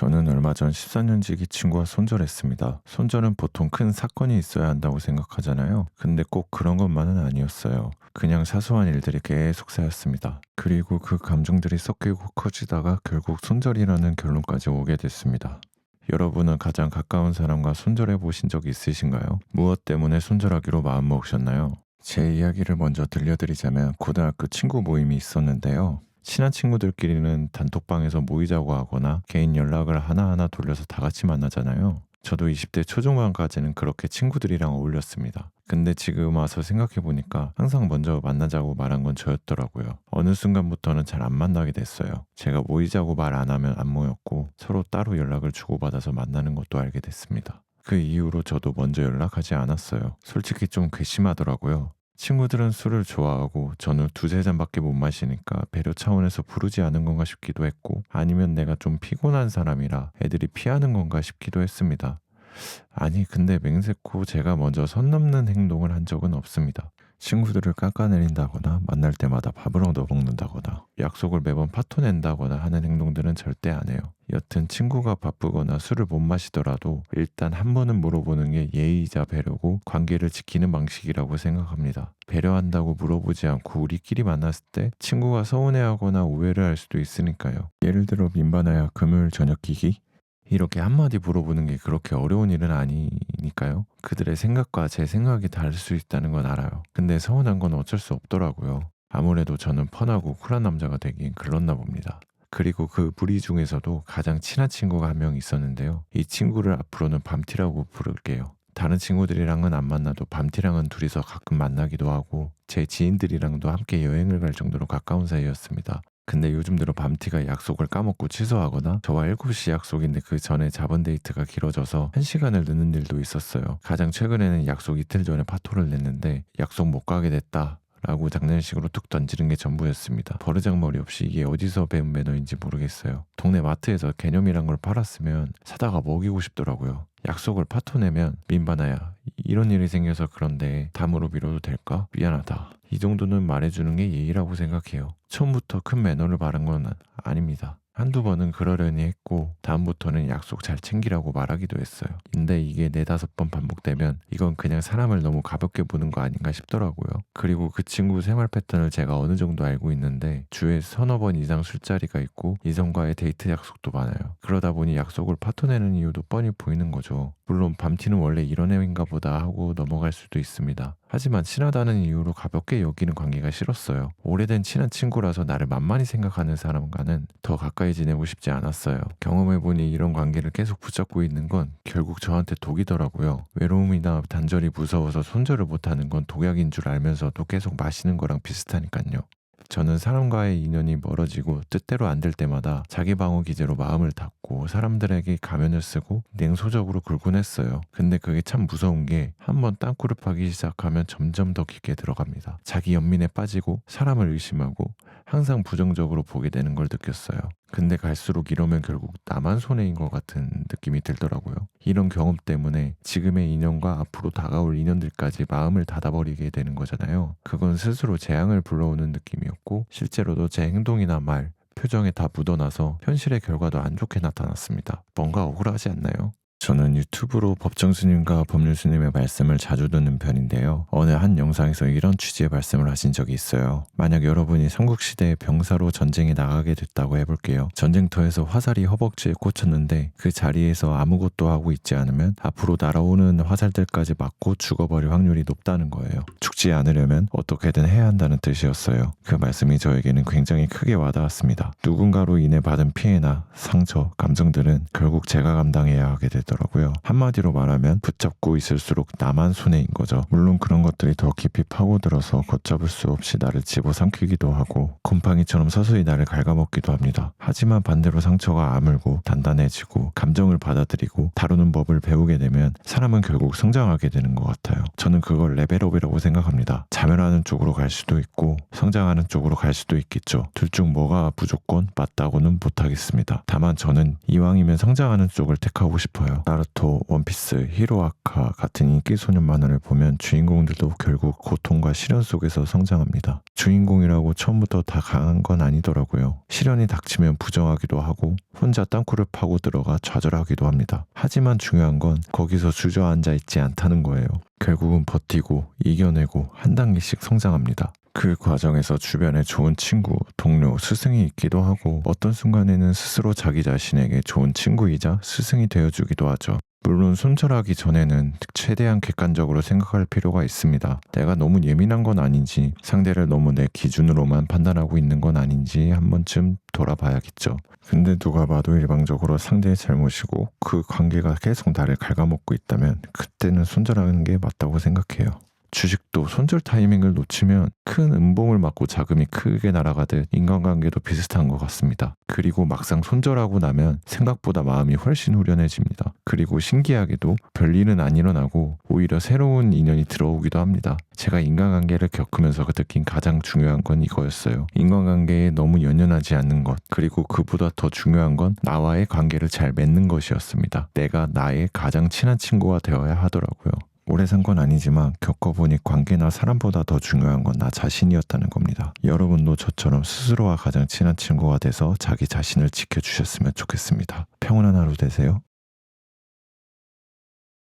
저는 얼마 전 14년지기 친구와 손절했습니다. 손절은 보통 큰 사건이 있어야 한다고 생각하잖아요. 근데 꼭 그런 것만은 아니었어요. 그냥 사소한 일들이 계속 쌓였습니다. 그리고 그 감정들이 섞이고 커지다가 결국 손절이라는 결론까지 오게 됐습니다. 여러분은 가장 가까운 사람과 손절해 보신 적 있으신가요? 무엇 때문에 손절하기로 마음먹으셨나요? 제 이야기를 먼저 들려드리자면 고등학교 친구 모임이 있었는데요. 친한 친구들끼리는 단톡방에서 모이자고 하거나 개인 연락을 하나하나 돌려서 다 같이 만나잖아요. 저도 20대 초중반까지는 그렇게 친구들이랑 어울렸습니다. 근데 지금 와서 생각해보니까 항상 먼저 만나자고 말한 건 저였더라고요. 어느 순간부터는 잘 안 만나게 됐어요. 제가 모이자고 말 안 하면 안 모였고 서로 따로 연락을 주고받아서 만나는 것도 알게 됐습니다. 그 이후로 저도 먼저 연락하지 않았어요. 솔직히 좀 괘씸하더라고요. 친구들은 술을 좋아하고 저는 두세 잔밖에 못 마시니까 배려 차원에서 부르지 않은 건가 싶기도 했고, 아니면 내가 좀 피곤한 사람이라 애들이 피하는 건가 싶기도 했습니다. 아니 근데 맹세코 제가 먼저 선 넘는 행동을 한 적은 없습니다. 친구들을 깎아내린다거나 만날 때마다 밥을 얻어먹는다거나 약속을 매번 파토낸다거나 하는 행동들은 절대 안 해요. 여튼 친구가 바쁘거나 술을 못 마시더라도 일단 한 번은 물어보는 게 예의이자 배려고 관계를 지키는 방식이라고 생각합니다. 배려한다고 물어보지 않고 우리끼리 만났을 때 친구가 서운해하거나 오해를 할 수도 있으니까요. 예를 들어 민바나야 금요일 저녁 기기? 이렇게 한마디 물어보는 게 그렇게 어려운 일은 아니니까요. 그들의 생각과 제 생각이 다를 수 있다는 건 알아요. 근데 서운한 건 어쩔 수 없더라고요. 아무래도 저는 펀하고 쿨한 남자가 되긴 글렀나 봅니다. 그리고 그 무리 중에서도 가장 친한 친구가 한 명 있었는데요. 이 친구를 앞으로는 밤티라고 부를게요. 다른 친구들이랑은 안 만나도 밤티랑은 둘이서 가끔 만나기도 하고 제 지인들이랑도 함께 여행을 갈 정도로 가까운 사이였습니다. 근데 요즘 들어 밤티가 약속을 까먹고 취소하거나 저와 7시 약속인데 그 전에 잡은 데이트가 길어져서 1시간을 늦는 일도 있었어요. 가장 최근에는 약속 이틀 전에 파토를 냈는데 약속 못 가게 됐다 라고 장난식으로 툭 던지는 게 전부였습니다. 버르장머리 없이 이게 어디서 배운 매너인지 모르겠어요. 동네 마트에서 개념이란 걸 팔았으면 사다가 먹이고 싶더라고요. 약속을 파토내면 민바나야 이런 일이 생겨서 그런데 다음으로 미뤄도 될까? 미안하다. 이 정도는 말해주는 게 예의라고 생각해요. 처음부터 큰 매너를 바른 건 아닙니다. 한두 번은 그러려니 했고 다음부터는 약속 잘 챙기라고 말하기도 했어요. 근데 이게 4-5번 반복되면 이건 그냥 사람을 너무 가볍게 보는 거 아닌가 싶더라고요. 그리고 그 친구 생활 패턴을 제가 어느 정도 알고 있는데 주에 1~2번 이상 술자리가 있고 이성과의 데이트 약속도 많아요. 그러다 보니 약속을 파토내는 이유도 뻔히 보이는 거죠. 물론 밤티는 원래 이런 애인가 보다 하고 넘어갈 수도 있습니다. 하지만 친하다는 이유로 가볍게 여기는 관계가 싫었어요. 오래된 친한 친구라서 나를 만만히 생각하는 사람과는 더 가까이 지내고 싶지 않았어요. 경험해보니 이런 관계를 계속 붙잡고 있는 건 결국 저한테 독이더라고요. 외로움이나 단절이 무서워서 손절을 못하는 건 독약인 줄 알면서도 계속 마시는 거랑 비슷하니까요. 저는 사람과의 인연이 멀어지고 뜻대로 안 될 때마다 자기 방어 기제로 마음을 닫고 사람들에게 가면을 쓰고 냉소적으로 굴곤 했어요. 근데 그게 참 무서운 게 한번 땅굴을 파기 시작하면 점점 더 깊게 들어갑니다. 자기 연민에 빠지고 사람을 의심하고 항상 부정적으로 보게 되는 걸 느꼈어요. 근데 갈수록 이러면 결국 나만 손해인 것 같은 느낌이 들더라고요. 이런 경험 때문에 지금의 인연과 앞으로 다가올 인연들까지 마음을 닫아버리게 되는 거잖아요. 그건 스스로 재앙을 불러오는 느낌이었고 실제로도 제 행동이나 말, 표정에 다 묻어나서 현실의 결과도 안 좋게 나타났습니다. 뭔가 억울하지 않나요? 저는 유튜브로 법정스님과 법률스님의 말씀을 자주 듣는 편인데요. 어느 한 영상에서 이런 취지의 말씀을 하신 적이 있어요. 만약 여러분이 삼국시대의 병사로 전쟁에 나가게 됐다고 해볼게요. 전쟁터에서 화살이 허벅지에 꽂혔는데 그 자리에서 아무것도 하고 있지 않으면 앞으로 날아오는 화살들까지 맞고 죽어버릴 확률이 높다는 거예요. 죽지 않으려면 어떻게든 해야 한다는 뜻이었어요. 그 말씀이 저에게는 굉장히 크게 와닿았습니다. 누군가로 인해 받은 피해나 상처, 감정들은 결국 제가 감당해야 하게 되더라고요. 한마디로 말하면 붙잡고 있을수록 나만 손해인 거죠. 물론 그런 것들이 더 깊이 파고들어서 걷잡을 수 없이 나를 집어삼키기도 하고 곰팡이처럼 서서히 나를 갉아먹기도 합니다. 하지만 반대로 상처가 아물고 단단해지고 감정을 받아들이고 다루는 법을 배우게 되면 사람은 결국 성장하게 되는 것 같아요. 저는 그걸 레벨업이라고 생각합니다. 자멸하는 쪽으로 갈 수도 있고 성장하는 쪽으로 갈 수도 있겠죠. 둘 중 뭐가 무조건 맞다고는 못하겠습니다. 다만 저는 이왕이면 성장하는 쪽을 택하고 싶어요. 나루토, 원피스, 히로아카 같은 인기 소년 만화를 보면 주인공들도 결국 고통과 시련 속에서 성장합니다. 주인공이라고 처음부터 다 강한 건 아니더라고요. 시련이 닥치면 부정하기도 하고 혼자 땅굴을 파고 들어가 좌절하기도 합니다. 하지만 중요한 건 거기서 주저앉아 있지 않다는 거예요. 결국은 버티고 이겨내고 한 단계씩 성장합니다. 그 과정에서 주변에 좋은 친구, 동료, 스승이 있기도 하고 어떤 순간에는 스스로 자기 자신에게 좋은 친구이자 스승이 되어주기도 하죠. 물론 손절하기 전에는 최대한 객관적으로 생각할 필요가 있습니다. 내가 너무 예민한 건 아닌지, 상대를 너무 내 기준으로만 판단하고 있는 건 아닌지 한 번쯤 돌아봐야겠죠. 근데 누가 봐도 일방적으로 상대의 잘못이고 그 관계가 계속 나를 갉아먹고 있다면 그때는 손절하는 게 맞다고 생각해요. 주식도 손절 타이밍을 놓치면 큰 음봉을 맞고 자금이 크게 날아가듯 인간관계도 비슷한 것 같습니다. 그리고 막상 손절하고 나면 생각보다 마음이 훨씬 후련해집니다. 그리고 신기하게도 별일은 안 일어나고 오히려 새로운 인연이 들어오기도 합니다. 제가 인간관계를 겪으면서 느낀 가장 중요한 건 이거였어요. 인간관계에 너무 연연하지 않는 것, 그리고 그보다 더 중요한 건 나와의 관계를 잘 맺는 것이었습니다. 내가 나의 가장 친한 친구가 되어야 하더라고요. 오래 산 건 아니지만 겪어보니 관계나 사람보다 더 중요한 건 나 자신이었다는 겁니다. 여러분도 저처럼 스스로와 가장 친한 친구가 돼서 자기 자신을 지켜주셨으면 좋겠습니다. 평온한 하루 되세요.